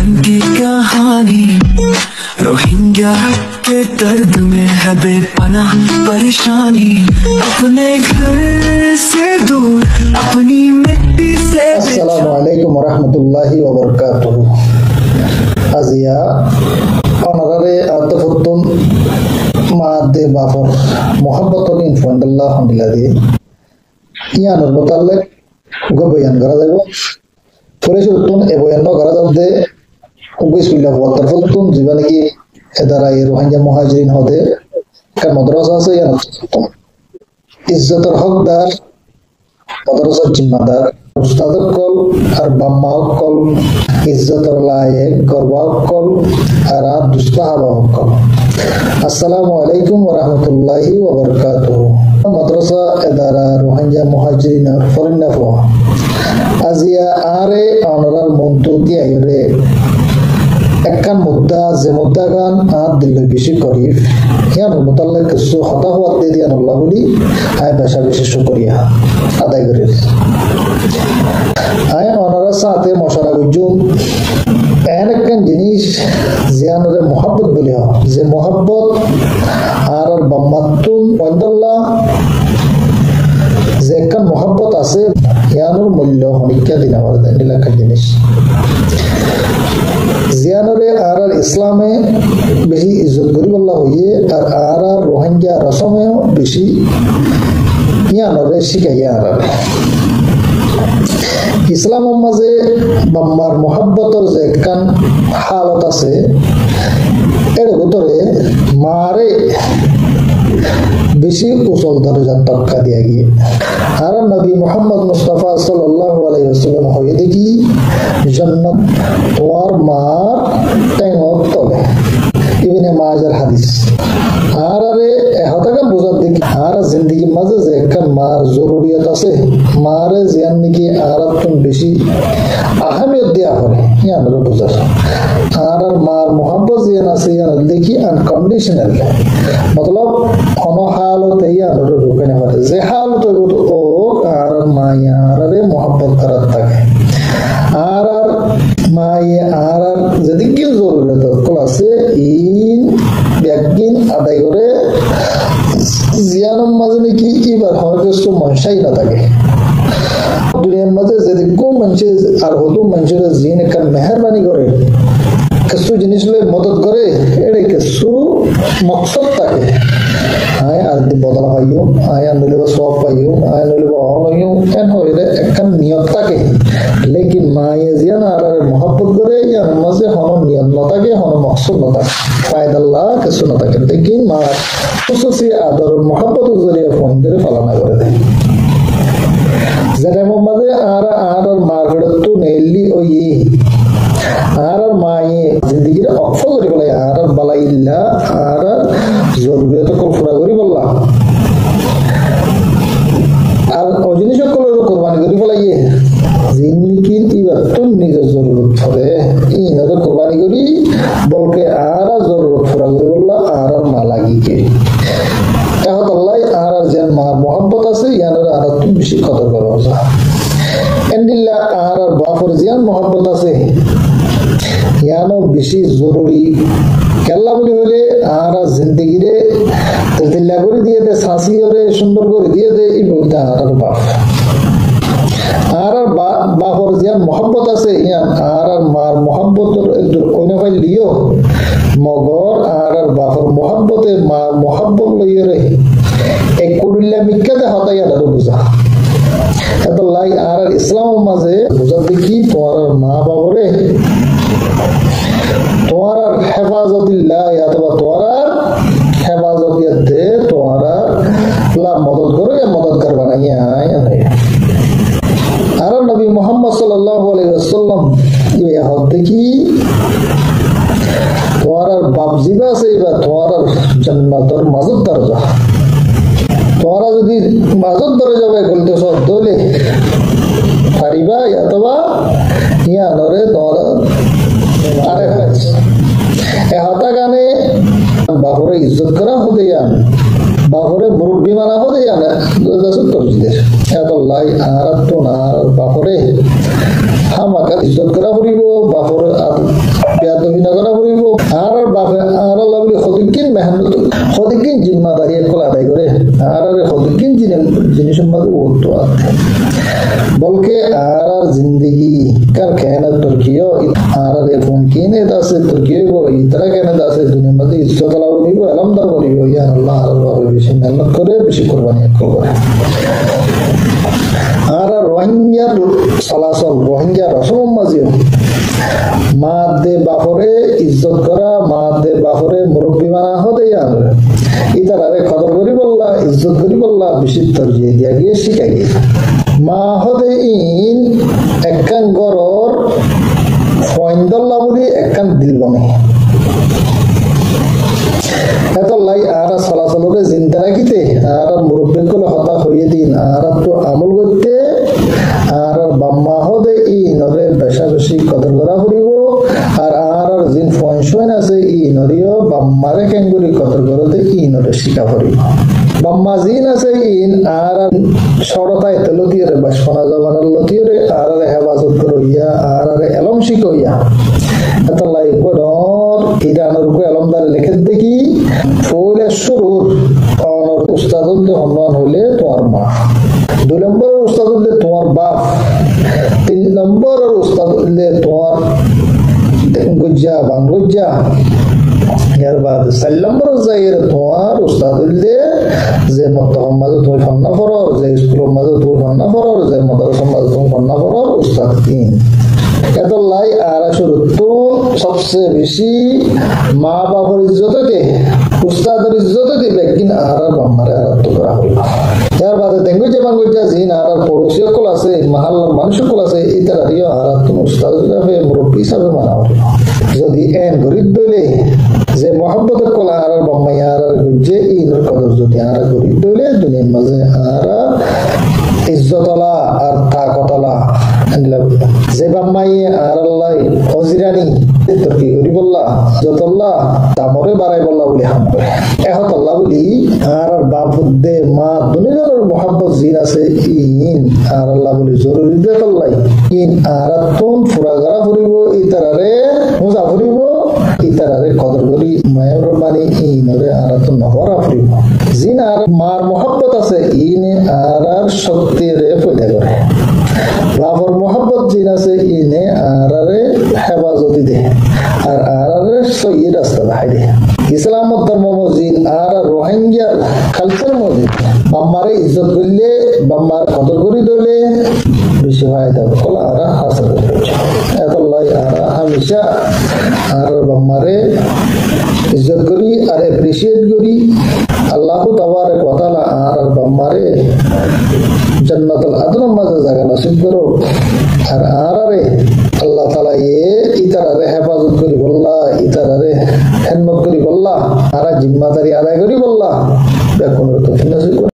वतन की कहानी रोहिंग्या के दर्द में है बेपनाह परेशानी अपने घर से दूर अपनी मिट्टी से अस्सलामु अलैकुम वरहमतुल्लाहि वबरकातुहू Azia honorare atafuttum maade bafar muhabbatun infundallah hamdiladi iyan mutallaq gobayan garadago furesutun eboyanno garadabde bismillah wa tarfutun jibaniki edarai rohingya muhajirin hode kan madrasa se yan izzatur haqdar madrasa jimmadar ustad kol ar bamma kol izzatur laik gorba kol arad dustahaba kol assalamu alaikum warahmatullahi wabarakatuh madrasa edara rohingya muhajirin foreign fo azia are honoral muntudi ayre ekkan mudda ze muddagan ad dil bishi korif yan mutallaq su khata huwa de diyan allah boli ay basha bishi shukriya aday kore ay onara saate moshara gujum enakkan jinis ziyanore muhabbat boli ha ze muhabbat arar bammatun wandallah ze ekkan muhabbat ase yanur mullo honikya dinawar dindila kan jinis জিয়ানরে আরার ইসলামে বেশি ইজ্জত করিবল্লাহ হইয়ে আর আরার রোহিঙ্গা রসমেও বেশি ইয়ানরে শিখাইয়া আরার ইসলামের মাঝে বাম্মার মোহাব্বতর যে একখান হালত আছে এর ভিতরে মারে বেশি কুশল দরজা তক্কা দিয়া গিয়ে আর নবী মুহাম্মদ মুস্তাফা সাল্লাল্লাহু আলাইহি ওয়াসাল্লাম হয়ে দেখি জান্নাত তোমার মার টেঙ্গর তলে ইবনে মাজার হাদিস আর আরে হতাকা বুঝার দেখি আর জিন্দেগির মাঝে যে একখান মার জরুরিয়ত আছে মারে জিয়ান নাকি আরাতন বেশি আহমিয়ত দেয়া হয় ইয়ানরে বুঝার আর মার মোহাব্বত জিয়ান আছে ইয়ান দেখি আনকন্ডিশনাল মতলব কোনো হালতে ইয়ানরে রুকনে পারে যে হালতে ও আর মায়ারে মোহাব্বত করার থাকে আর মায়ে আর যদি কি জরুরত ক্লাসে ইন ব্যাগিন আদায় করে জিয়ানের মাঝে নাকি এবার হরকেস্ট মনসাই না থাকে দুনিয়ার মাঝে যদি কোন মানুষের আর হতো মানুষের জিন একটা মেহরবানি করে কিছু জিনিস মদত করে এটা কিছু মকসদ থাকে আয় আর বদলা পাইও আয় আনলে সব পাইও আয় আনলে অনইও এন হইলে একটা নিয়ত থাকে লেকিন মায়ে জিয়ান আর মোহাব্বত করে ইয়ার মাঝে হন নিয়ত না থাকে হন মকসদ না থাকে ফায়দাল্লাহ কিছু না থাকে লেকিন মা খুশুসি আদর মোহাব্বত জরিয়া ফোন করে পালনা করে দেয় যেটার মাঝে আর আর মার তো নেলি ওই আর মায়ে জিন্দিগির অক্ষ করে বলে আর বালাইল্লা আর জরুরিয়ত পুরা করি বললাম আর ওই জিনিস কোরবানি করি বলাইয়ে জিন্দিগি এবার তো নিজের জরুরত হবে ইনাদের কোরবানি করি বলকে আর জরুরত পুরা করি বললা আর মা লাগি কে এখন আল্লাহ আর যেন মার মোহাব্বত আছে ইয়ানের আর তুমি বেশি কদর করো এন্ডিল্লা আর বাপর জিয়ান মোহাব্বত আছে ইয়ানো বেশি জরুরি কেল্লা বলি হলে আর জিন্দেগিরে তেজিল্লা করে দিয়ে দে সাঁসি করে সুন্দর করে দিয়ে দে এই বলতে আর বাপ আর বাপর জিয়ান মোহাব্বত আছে ইয়ান আর মার মোহাব্বতর অন্য ভাই লিও মগর আর বাপর মোহাব্বতে মার মোহাব্বত লইয়ে রে এক কুড়িল্লা মিক্কাতে হতাই আর বুঝা এত লাই আর ইসলামের মাঝে বুঝা দেখি তোমার মা বাবরে তোমার হেফাজতিল্লাহ অথবা তোমার হেফাজতে তোমার মদত করে মদত করবা না আর নবী মুহাম্মদ সাল্লাল্লাহু আলাইহি ওয়াসাল্লাম এই হদ দেখি তোমার বাপ জিবা আছে বা তোমার জান্নাতের মাজত দরজা তোমার যদি মাজত দরজা যাবে বলতে সব দলে পারিবা অথবা ইয়া নরে তোমার আরে এ হতা গানে বাপরে ইজ্জত করা হতে যান বাপরে মুরব্বী মানা হতে যান তরজিদের এত লাই আর তো না বাপরে হামাকা ইজ্জত করা পড়িব বাপরে বেয়াদবি না করা পড়িব আর বাপে আর লাগলে কতদিন মেহনত কতদিন জিম্মাদারি একল আদায় করে আর কতদিন জিনিস সম্বন্ধে উত্তর আছে বলকে আর জিন্দগি কার কেন তুর্কিও আর ফোন কিনে দাসে তুর্কিও ইতরা কেন দাসে দুনিয়ার মধ্যে ইজ্জত লাভ নিব আলমদার বলিব ইয়া আল্লাহ আর বেশি মেহনত করে বেশি কুরবানি করবে আর রোহিঙ্গা সালাসল রোহিঙ্গা রসম মাঝিও মা দে বাপরে ইজ্জত করা মা দে বাপরে মুরব্বী মানা হতে আর ইতারে কদর করি বললা ইজ্জত করি বললা বেশি তরজিয়ে দিয়া গিয়ে শিখা গিয়ে মা হতে ইন একখান গরর ফয়ন্দল্লা বলি একখান দিল বনে এত লাই আর চলাচলরে চিন্তা রাখিতে আর মুরব্বী গুলো হতা হইয়ে দিন আর তো আমল করতে আর বাম্মা হদে ই নরে বেশা বেশি কদর করা ফুরিব আর আর জিন ফয়ন আছে ই নরিও বাম্মারে কেঙ্গুরি কদর করতে ই নরে শিকা ফুরিব বাম্মা জিন আছে ইন আর সরতায় তেলতিরে বাসপনা জবানের লতিরে আর হেফাজত করিয়া আর এলম শিকইয়া এত লাই পড়র ইরানের উপরে এলমদারে লিখে দেখি ফৌলে শুরুর অনর উস্তাদুল্লে সম্মান হইলে তোমার মা 2 নম্বর উস্তাদুল্লে তোমার বাপ 3 নম্বর উস্তাদুল্লে তোমার গুজ্জা বাঙ্গুজ্জা এর বাদ 4 নম্বর জায়গায় তোমার উস্তাদুল্লে যে মোহাম্মদ তুমি ফান্না ফরর যে স্কুলের মাঝে তুমি ফান্না ফরর যে মাদ্রাসার মাঝে তুমি ফান্না ফরর উস্তাদ 3 এত লাই আর শুরু সবচেয়ে বেশি মা বাবার ইজ্জতকে উস্তাদের ইজ্জতকে বেগিন আর বাম্মারে আরাধ্য করা হইল এর বাদে দেখবে যে বাঙ্গুজা জিন আর পড়োশী সকল আছে মাহাল্লার মানুষ সকল আছে ইতারারিও আরাধ্য উস্তাদ হিসাবে মুরব্বী হিসাবে মানা হইল যদি এন গরিব দইলে যে মহব্বতের কলা আর বাম্মাই আর গুজে ইনর কদর যদি আর গরিব দইলে দুনিয়ার মাঝে আর ইজ্জতলা আর তাকতলা যে বাম্মাই আর আল্লাহ অজিরানি কি করি বললা যতল্লা দামরে বাড়াই বললা বলি হাম করে এহতল্লা বলি আর বাপ দে মা দুনিয়ার মোহাম্মত জিন আছে ইন আর আল্লাহ বলি জরুরি দেখল্লাই ইন আর তুন ফুরা গড়া ফুরিব ইতারারে মোজা ফুরিব ইতারারে কদর করি মায়ের বাণী ইনরে আর তুন নবরা ফুরিব জিন আর মার মোহাম্মত আছে ইনে আর শক্তিরে পয়দা করে বাপর মোহাম্মত জিন আছে ইনে আরারে হেফাজতি দে আর আরারে সই রাস্তা দেখাই দে ইসলাম ধর্ম মসজিদ আর রোহিঙ্গা কালচার মসজিদ বাম্মারে ইজ্জত করলে বাম্মার কদর করি দিলে বেশি ফায়দা বলে আর হাসিল করছে এত লাই আর হামেশা আর বাম্মারে ইজ্জত করি আর এপ্রিসিয়েট করি আল্লাহ তাবারক ওয়া তাআলা আর বাম্মারে জান্নাতুল আদনার মাঝে জায়গা নসিব করো আর আরারে আল্লাহ তাআলা ইতারারে হেফাজত করি বললা ইতারারে খেদমত করি বললা আর জিম্মাদারি আদায়